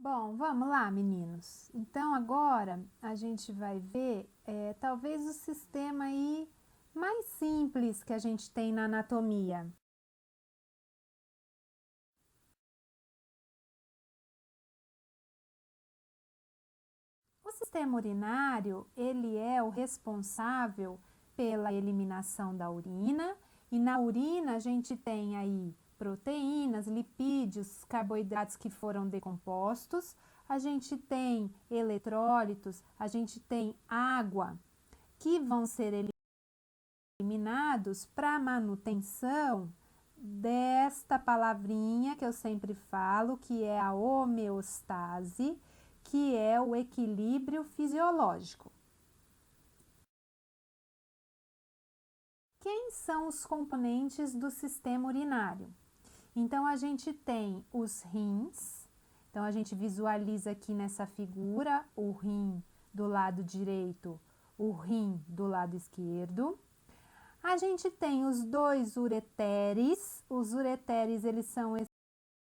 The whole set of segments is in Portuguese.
Bom, vamos lá, meninos. Então, agora a gente vai ver talvez o sistema aí mais simples que a gente tem na anatomia. O sistema urinário, ele é o responsável pela eliminação da urina, e na urina a gente tem aí proteínas, lipídios, carboidratos que foram decompostos, a gente tem eletrólitos, a gente tem água que vão ser eliminados para manutenção desta palavrinha que eu sempre falo, que é a homeostase, que é o equilíbrio fisiológico. Quem são os componentes do sistema urinário? Então, a gente tem os rins. Então, a gente visualiza aqui nessa figura o rim do lado direito, o rim do lado esquerdo. A gente tem os dois ureteres. Os ureteres, eles são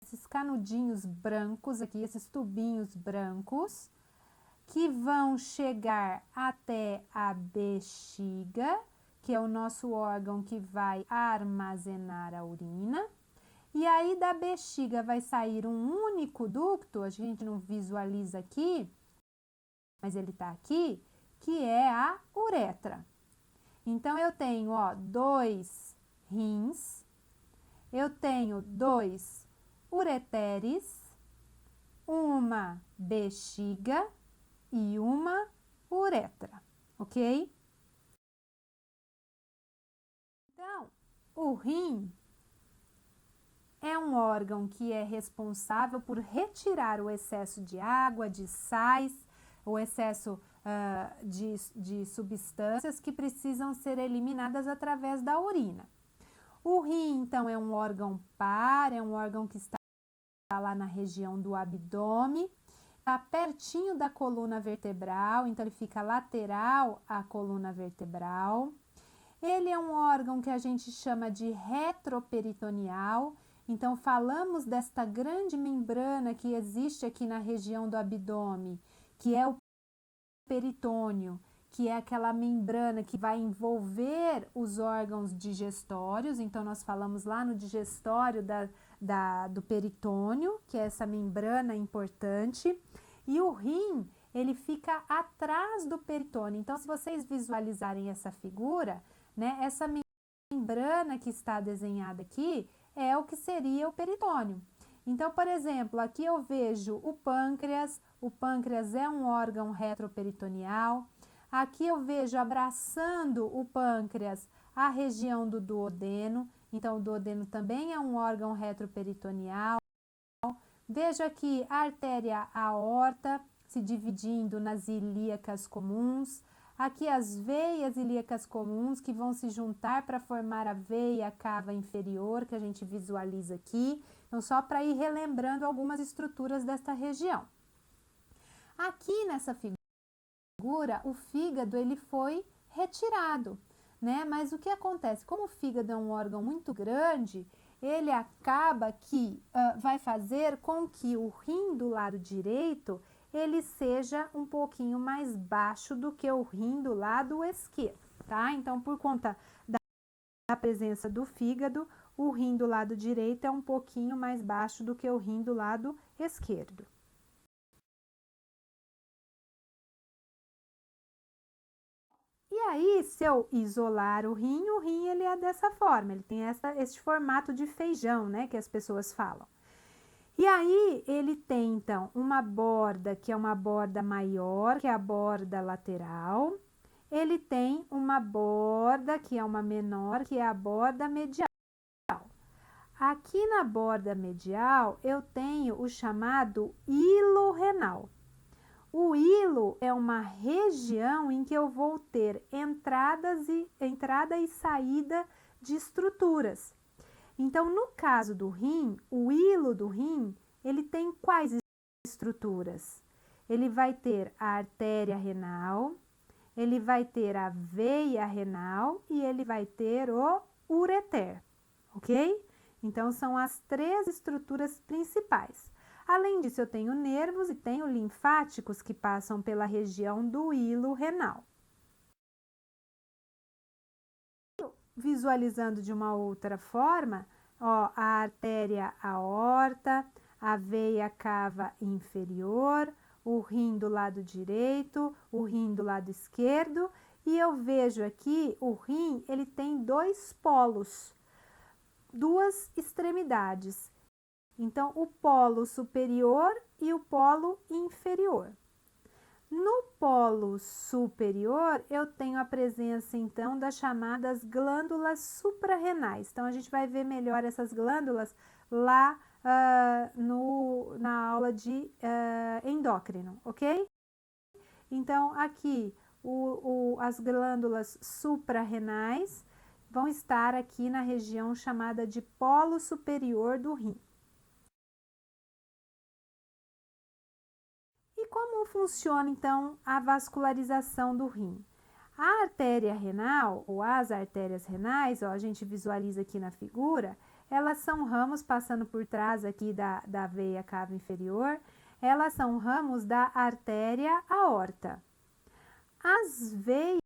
esses canudinhos brancos aqui, esses tubinhos brancos, que vão chegar até a bexiga, que é o nosso órgão que vai armazenar a urina. E aí da bexiga vai sair um único ducto, a gente não visualiza aqui, mas ele tá aqui, que é a uretra. Então, eu tenho, dois rins, eu tenho dois ureteres, uma bexiga e uma uretra, ok? Então, o rim é um órgão que é responsável por retirar o excesso de água, de sais, o excesso de substâncias que precisam ser eliminadas através da urina. O rim, então, é um órgão par, é um órgão que está lá na região do abdômen, está pertinho da coluna vertebral, então ele fica lateral à coluna vertebral. Ele é um órgão que a gente chama de retroperitoneal. Então, falamos desta grande membrana que existe aqui na região do abdômen, que é o peritônio, que é aquela membrana que vai envolver os órgãos digestórios. Então, nós falamos lá no digestório do peritônio, que é essa membrana importante. E o rim, ele fica atrás do peritônio. Então, se vocês visualizarem essa figura, né, essa membrana que está desenhada aqui é o que seria o peritônio. Então, por exemplo, aqui eu vejo o pâncreas é um órgão retroperitoneal. Aqui eu vejo abraçando o pâncreas a região do duodeno, então o duodeno também é um órgão retroperitoneal. Vejo aqui a artéria aorta se dividindo nas ilíacas comuns. Aqui as veias ilíacas comuns que vão se juntar para formar a veia cava inferior, que a gente visualiza aqui. Então, só para ir relembrando algumas estruturas desta região. Aqui nessa figura, o fígado ele foi retirado, né? Mas o que acontece? Como o fígado é um órgão muito grande, ele acaba que vai fazer com que o rim do lado direito ele seja um pouquinho mais baixo do que o rim do lado esquerdo, tá? Então, por conta da presença do fígado, o rim do lado direito é um pouquinho mais baixo do que o rim do lado esquerdo. E aí, se eu isolar o rim ele é dessa forma, ele tem esse formato de feijão, né, que as pessoas falam. E aí, ele tem, então, uma borda que é uma borda maior, que é a borda lateral. Ele tem uma borda que é uma menor, que é a borda medial. Aqui na borda medial, eu tenho o chamado hilo renal. O hilo é uma região em que eu vou ter entrada e saída de estruturas. Então, no caso do rim, o hilo do rim, ele tem quais estruturas? Ele vai ter a artéria renal, ele vai ter a veia renal e ele vai ter o ureter, ok? Então, são as três estruturas principais. Além disso, eu tenho nervos e tenho linfáticos que passam pela região do hilo renal. Visualizando de uma outra forma, ó, a artéria aorta, a veia cava inferior, o rim do lado direito, o rim do lado esquerdo, e eu vejo aqui o rim, ele tem dois polos, duas extremidades. Então, o polo superior e o polo inferior. No polo superior, eu tenho a presença, então, das chamadas glândulas suprarrenais. Então, a gente vai ver melhor essas glândulas lá na aula de endócrino, ok? Então, aqui, as glândulas suprarrenais vão estar aqui na região chamada de polo superior do rim. E como funciona, então, a vascularização do rim? A artéria renal, ou as artérias renais, ó, a gente visualiza aqui na figura, elas são ramos passando por trás aqui da veia cava inferior, elas são ramos da artéria aorta. As veias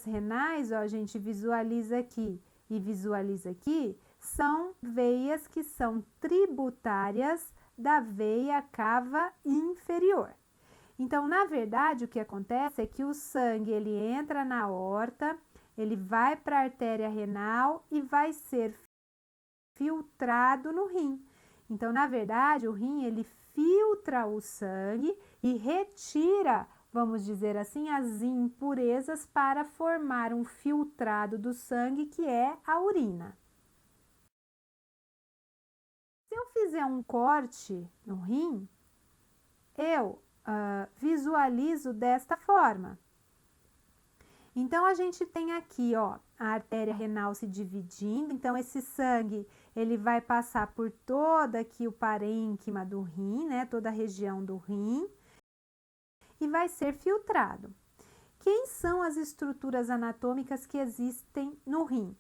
renais, ó, a gente visualiza aqui e visualiza aqui, são veias que são tributárias da veia cava inferior. Então, na verdade, o que acontece é que o sangue, ele entra na aorta, ele vai para a artéria renal e vai ser filtrado no rim. Então, na verdade, o rim, ele filtra o sangue e retira, vamos dizer assim, as impurezas para formar um filtrado do sangue, que é a urina. Se eu fizer um corte no rim, eu visualizo desta forma. Então, a gente tem aqui, ó, a artéria renal se dividindo. Então, esse sangue, ele vai passar por toda aqui o parênquima do rim, né? Toda a região do rim. E vai ser filtrado. Quem são as estruturas anatômicas que existem no rim?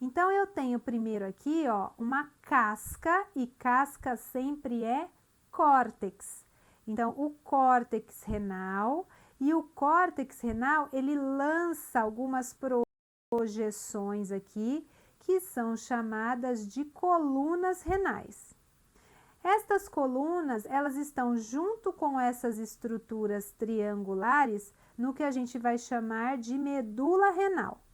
Então, eu tenho primeiro aqui, ó, uma casca, e casca sempre é córtex. Então, o córtex renal, e o córtex renal, ele lança algumas projeções aqui, que são chamadas de colunas renais. Estas colunas, elas estão junto com essas estruturas triangulares, no que a gente vai chamar de medula renal.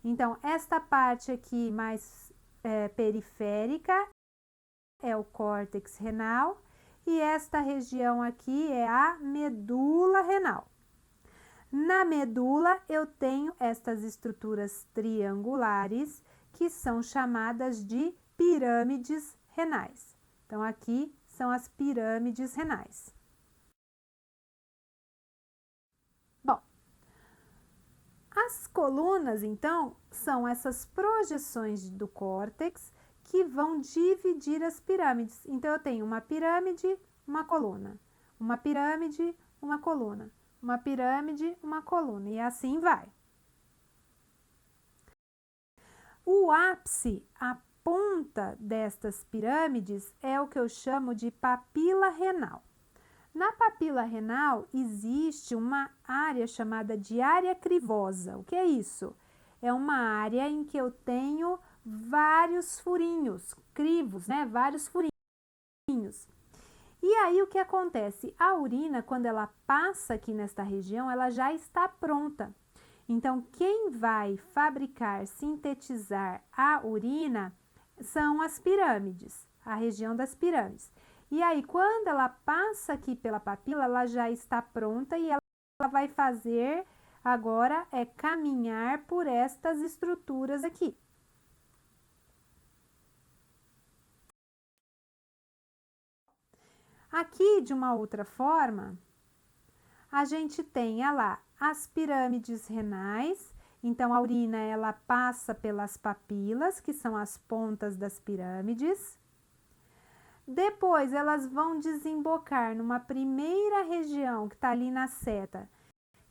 Então, esta parte aqui mais periférica é o córtex renal, e esta região aqui é a medula renal. Na medula, eu tenho estas estruturas triangulares, que são chamadas de pirâmides renais. Então, aqui são as pirâmides renais. Bom, as colunas, então, são essas projeções do córtex que vão dividir as pirâmides. Então, eu tenho uma pirâmide, uma coluna, uma pirâmide, uma coluna, uma pirâmide, uma coluna, e assim vai. O ápice, a ponta destas pirâmides, é o que eu chamo de papila renal. Na papila renal existe uma área chamada de área crivosa. O que é isso? É uma área em que eu tenho vários furinhos, crivos, né? Vários furinhos. E aí o que acontece? A urina, quando ela passa aqui nesta região, ela já está pronta. Então, quem vai fabricar, sintetizar a urina são as pirâmides, a região das pirâmides. E aí, quando ela passa aqui pela papila, ela já está pronta e ela vai fazer agora caminhar por estas estruturas aqui. Aqui, de uma outra forma, a gente tem lá as pirâmides renais. Então, a urina, ela passa pelas papilas, que são as pontas das pirâmides. Depois, elas vão desembocar numa primeira região que está ali na seta,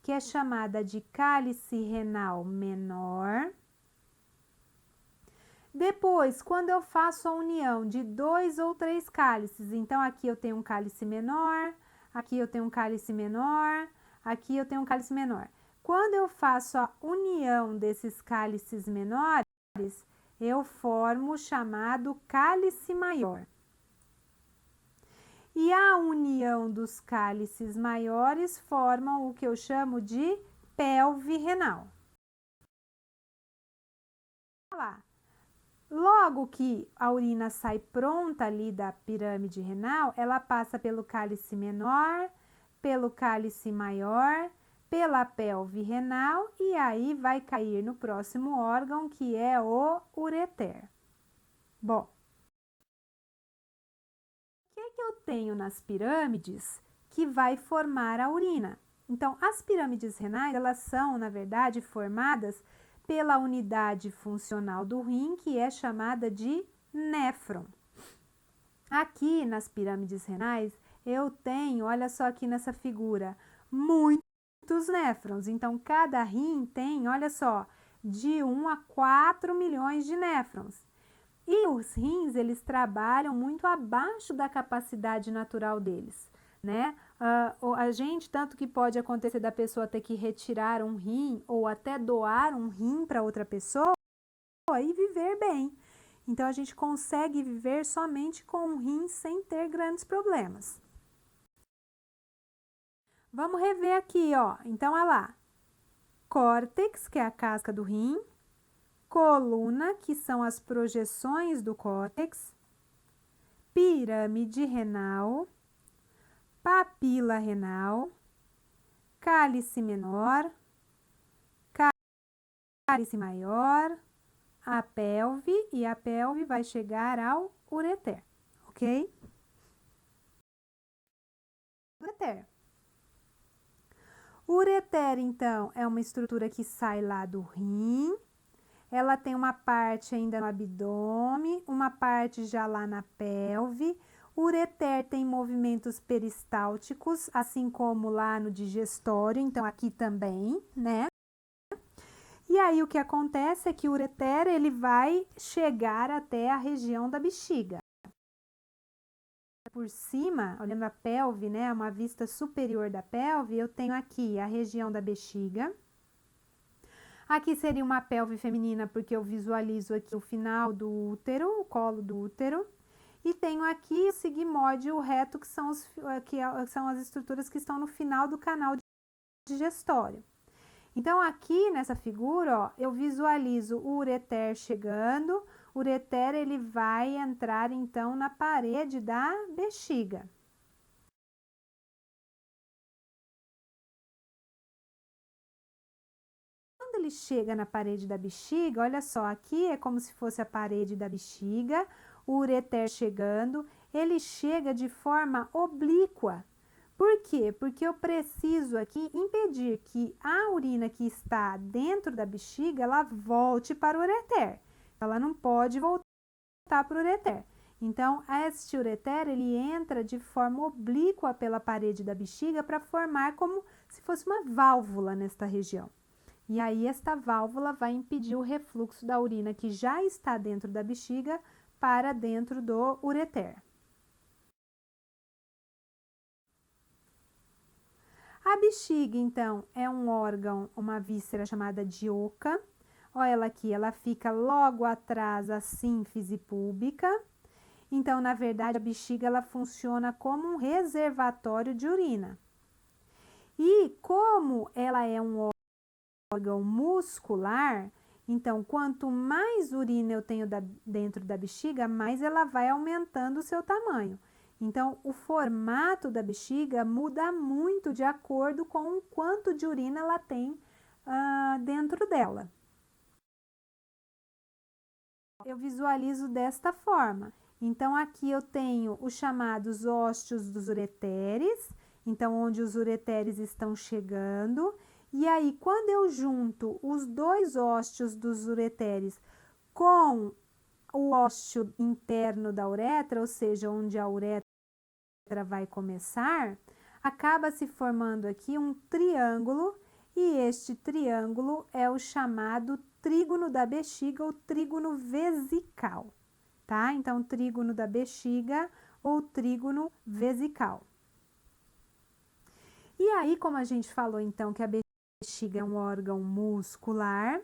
que é chamada de cálice renal menor. Depois, quando eu faço a união de 2 ou 3 cálices, então aqui eu tenho um cálice menor, aqui eu tenho um cálice menor, aqui eu tenho um cálice menor. Quando eu faço a união desses cálices menores, eu formo o chamado cálice maior. E a união dos cálices maiores formam o que eu chamo de pelve renal. Olha lá. Logo que a urina sai pronta ali da pirâmide renal, ela passa pelo cálice menor, pelo cálice maior, pela pelve renal e aí vai cair no próximo órgão, que é o ureter. Bom, o que eu tenho nas pirâmides que vai formar a urina? Então, as pirâmides renais, elas são, na verdade, formadas pela unidade funcional do rim, que é chamada de néfron. Aqui nas pirâmides renais, eu tenho, olha só aqui nessa figura, muitos néfrons. Então, cada rim tem, olha só, de 1 a 4 milhões de néfrons. E os rins, eles trabalham muito abaixo da capacidade natural deles, né? A gente, tanto que pode acontecer da pessoa ter que retirar um rim ou até doar um rim para outra pessoa e viver bem. Então, a gente consegue viver somente com um rim sem ter grandes problemas. Vamos rever aqui, ó. Então, olha lá. Córtex, que é a casca do rim. Coluna, que são as projeções do córtex, pirâmide renal, papila renal, cálice menor, cálice maior, a pelve, e a pelve vai chegar ao ureter, ok? Ureter. O ureter, então, é uma estrutura que sai lá do rim. Ela tem uma parte ainda no abdômen, uma parte já lá na pelve. O ureter tem movimentos peristálticos, assim como lá no digestório, então aqui também, né? E aí o que acontece é que o ureter, ele vai chegar até a região da bexiga. Por cima, olhando a pelve, né, uma vista superior da pelve, eu tenho aqui a região da bexiga. Aqui seria uma pelve feminina, porque eu visualizo aqui o final do útero, o colo do útero. E tenho aqui o sigmoide e o reto, que são as estruturas que estão no final do canal digestório. Então, aqui nessa figura, ó, eu visualizo o ureter chegando. O ureter, ele vai entrar, então, na parede da bexiga. Quando ele chega na parede da bexiga, olha só, aqui é como se fosse a parede da bexiga, o ureter chegando, ele chega de forma oblíqua. Por quê? Porque eu preciso aqui impedir que a urina que está dentro da bexiga, ela volte para o ureter. Ela não pode voltar para o ureter. Então, este ureter, ele entra de forma oblíqua pela parede da bexiga para formar como se fosse uma válvula nesta região. E aí, esta válvula vai impedir o refluxo da urina que já está dentro da bexiga para dentro do ureter. A bexiga, então, é um órgão, uma víscera chamada de oca. Olha ela aqui, ela fica logo atrás da sínfise púbica. Então, na verdade, a bexiga ela funciona como um reservatório de urina. E como ela é um órgão muscular, então, quanto mais urina eu tenho dentro da bexiga, mais ela vai aumentando o seu tamanho. Então, o formato da bexiga muda muito de acordo com o quanto de urina ela tem dentro dela. Eu visualizo desta forma. Então, aqui eu tenho os chamados ósteos dos ureteres, então, onde os ureteres estão chegando. E aí, quando eu junto os dois ósteos dos ureteres com o ósteo interno da uretra, ou seja, onde a uretra vai começar, acaba se formando aqui um triângulo, e este triângulo é o chamado trígono da bexiga ou trígono vesical, tá? Então, trígono da bexiga ou trígono vesical. E aí, como a gente falou, então, que a bexiga é um órgão muscular,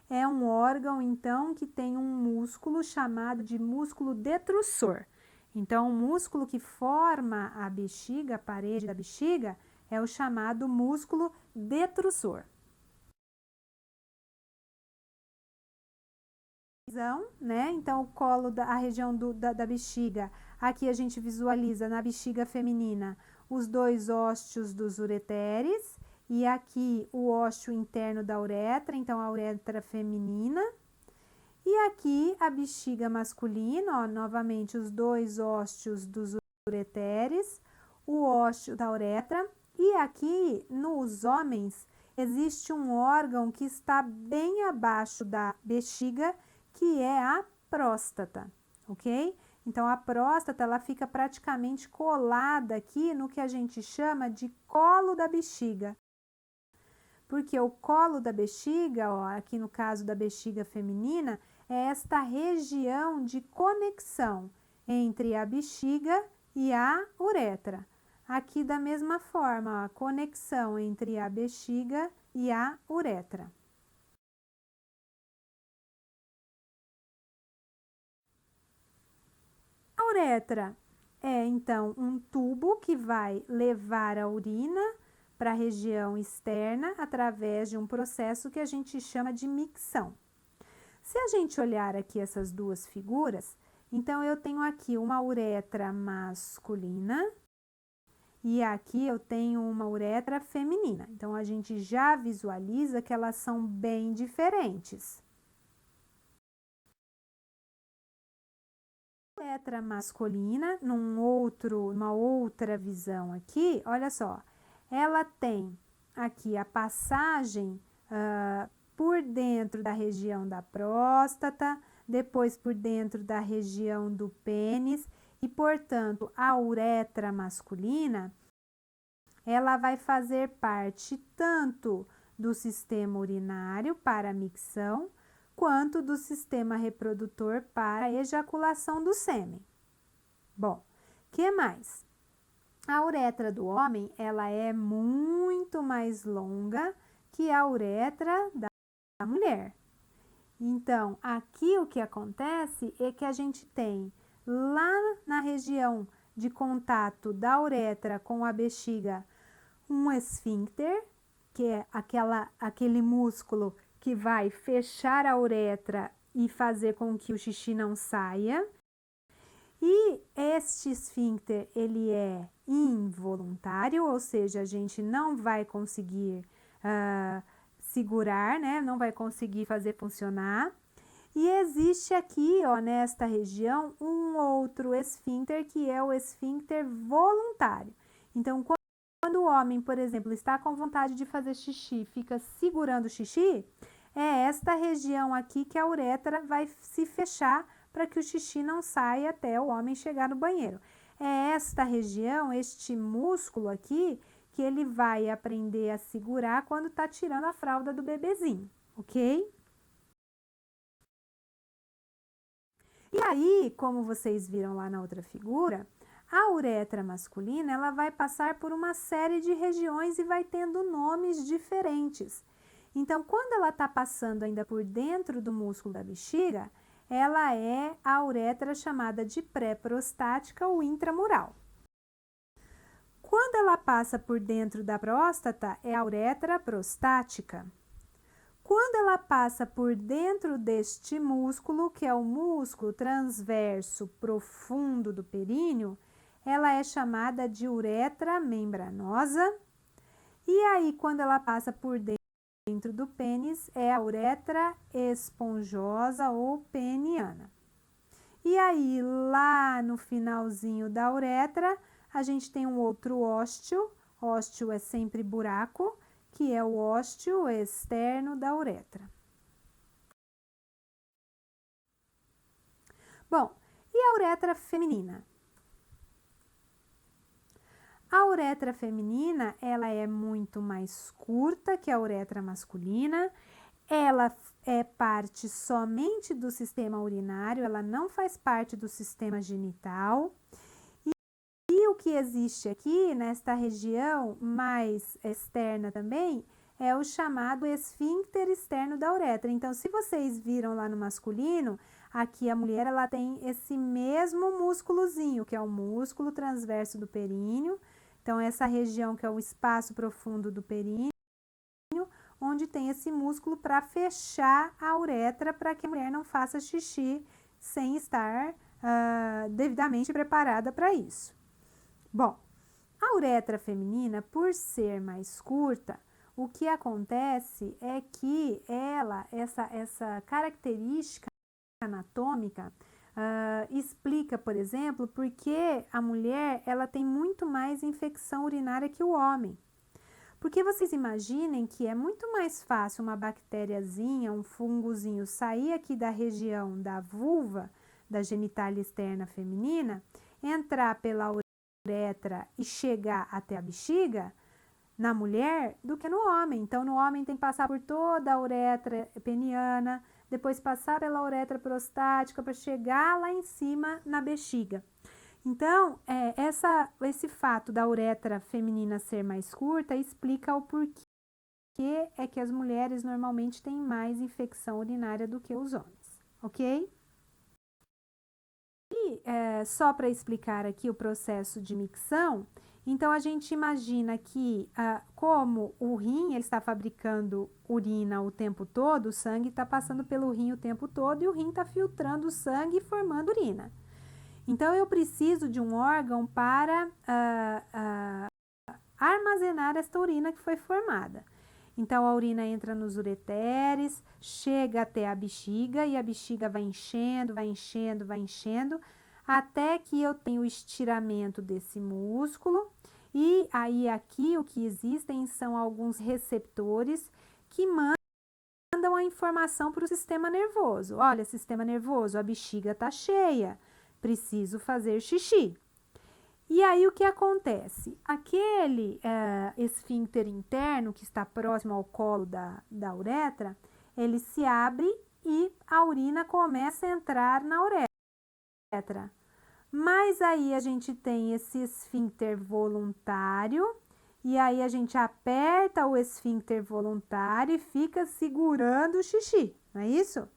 é um órgão, então, que tem um músculo chamado de músculo detrusor. Então, o músculo que forma a bexiga, a parede da bexiga, é o chamado músculo detrusor. Né? Então, o colo, a região da bexiga, aqui a gente visualiza na bexiga feminina os dois ósteos dos ureteres e aqui o ósteo interno da uretra, então a uretra feminina. E aqui a bexiga masculina, ó, novamente os dois ósteos dos ureteres, o ósteo da uretra. E aqui nos homens existe um órgão que está bem abaixo da bexiga, que é a próstata, ok? Então, a próstata, ela fica praticamente colada aqui no que a gente chama de colo da bexiga. Porque o colo da bexiga, ó, aqui no caso da bexiga feminina, é esta região de conexão entre a bexiga e a uretra. Aqui da mesma forma, ó, a conexão entre a bexiga e a uretra. A uretra é, então, um tubo que vai levar a urina para a região externa através de um processo que a gente chama de micção. Se a gente olhar aqui essas duas figuras, então eu tenho aqui uma uretra masculina e aqui eu tenho uma uretra feminina. Então, a gente já visualiza que elas são bem diferentes. Uretra masculina, numa outra visão aqui, olha só, ela tem aqui a passagem por dentro da região da próstata, depois por dentro da região do pênis e, portanto, a uretra masculina, ela vai fazer parte tanto do sistema urinário para a micção, quanto do sistema reprodutor para a ejaculação do sêmen. Bom, que mais? A uretra do homem, ela é muito mais longa que a uretra da mulher. Então, aqui o que acontece é que a gente tem lá na região de contato da uretra com a bexiga um esfíncter, que é aquele músculo que vai fechar a uretra e fazer com que o xixi não saia. E este esfíncter, ele é involuntário, ou seja, a gente não vai conseguir segurar, né? Não vai conseguir fazer funcionar. E existe aqui, ó, nesta região, um outro esfíncter, que é o esfíncter voluntário. Então, quando o homem, por exemplo, está com vontade de fazer xixi, fica segurando o xixi, é esta região aqui que a uretra vai se fechar para que o xixi não saia até o homem chegar no banheiro. É esta região, este músculo aqui, que ele vai aprender a segurar quando está tirando a fralda do bebezinho, ok? E aí, como vocês viram lá na outra figura, a uretra masculina, ela vai passar por uma série de regiões e vai tendo nomes diferentes. Então, quando ela está passando ainda por dentro do músculo da bexiga, ela é a uretra chamada de pré-prostática ou intramural. Quando ela passa por dentro da próstata, é a uretra prostática. Quando ela passa por dentro deste músculo, que é o músculo transverso profundo do períneo, ela é chamada de uretra membranosa. E aí, quando ela passa por dentro do pênis, é a uretra esponjosa ou peniana. E aí, lá no finalzinho da uretra, a gente tem um outro ósteo. Ósteo é sempre buraco, que é o ósteo externo da uretra. Bom, e a uretra feminina? A uretra feminina, ela é muito mais curta que a uretra masculina. ela é parte somente do sistema urinário, ela não faz parte do sistema genital. E o que existe aqui, nesta região mais externa também, é o chamado esfíncter externo da uretra. Então, se vocês viram lá no masculino, aqui a mulher ela tem esse mesmo músculozinho, que é o músculo transverso do períneo. Então, essa região que é o espaço profundo do períneo, onde tem esse músculo para fechar a uretra para que a mulher não faça xixi sem estar devidamente preparada para isso. Bom, a uretra feminina, por ser mais curta, o que acontece é que essa característica anatômica, explica, por exemplo, porque a mulher ela tem muito mais infecção urinária que o homem. Porque vocês imaginem que é muito mais fácil uma bactériazinha, um fungozinho sair aqui da região da vulva, da genitália externa feminina, entrar pela uretra e chegar até a bexiga na mulher do que no homem. Então, no homem tem que passar por toda a uretra peniana, depois passar pela uretra prostática para chegar lá em cima na bexiga. Então, esse fato da uretra feminina ser mais curta explica o porquê é que as mulheres normalmente têm mais infecção urinária do que os homens, ok? E só para explicar aqui o processo de micção, então a gente imagina que como o rim ele está fabricando urina o tempo todo, o sangue está passando pelo rim o tempo todo e o rim está filtrando o sangue e formando urina. Então, eu preciso de um órgão para armazenar esta urina que foi formada. Então, a urina entra nos ureteres, chega até a bexiga e a bexiga vai enchendo, vai enchendo, vai enchendo, até que eu tenho o estiramento desse músculo. E aí, aqui, o que existem são alguns receptores que mandam a informação para o sistema nervoso. Olha, sistema nervoso, a bexiga está cheia. Preciso fazer xixi. E aí o que acontece? Aquele esfíncter interno que está próximo ao colo da uretra, ele se abre e a urina começa a entrar na uretra. Mas aí a gente tem esse esfíncter voluntário e aí a gente aperta o esfíncter voluntário e fica segurando o xixi, não é isso?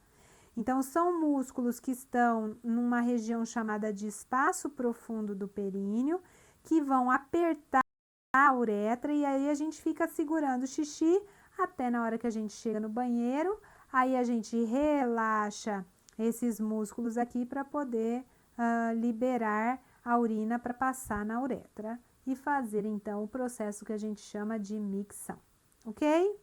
Então, são músculos que estão numa região chamada de espaço profundo do períneo, que vão apertar a uretra e aí a gente fica segurando o xixi até na hora que a gente chega no banheiro. Aí a gente relaxa esses músculos aqui para poder liberar a urina para passar na uretra e fazer então o processo que a gente chama de micção, ok?